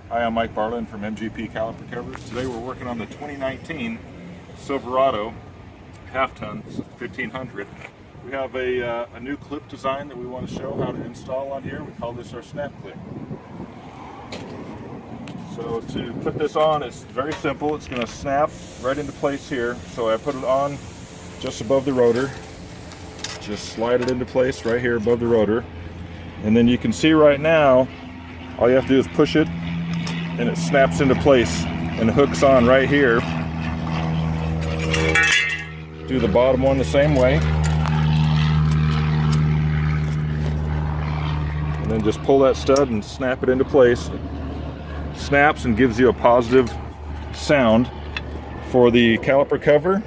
Hi, I'm Mike Barlin from MGP Caliper Covers. Today we're working on the 2019 Silverado half-ton 1500. We have a new clip design that we want to show how to install on here. We call this our snap clip. So to put this on, it's very simple. It's going to snap right into place here. So I put it on just above the rotor. Just slide it into place right here above the rotor. And then you can see right now, all you have to do is push it and it snaps into place and hooks on right here. Do the bottom one the same way. And then just pull that stud and snap it into place. It snaps and gives you a positive sound. For the caliper cover,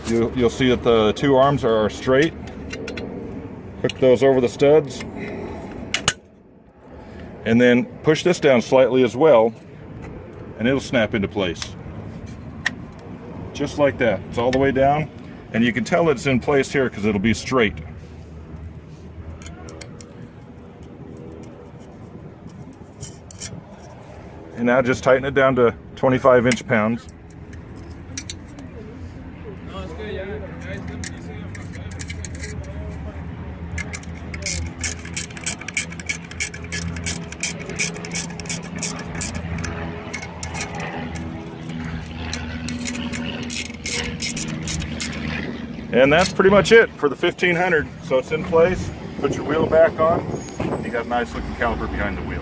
you'll see that the two arms are straight. Hook those over the studs. And then push this down slightly as well, and it'll snap into place. Just like that. It's all the way down, and you can tell it's in place here because it'll be straight. And now just tighten it down to 25 inch-pounds. And that's pretty much it for the 1500. So it's in place. Put your wheel back on. You got a nice looking caliper behind the wheel.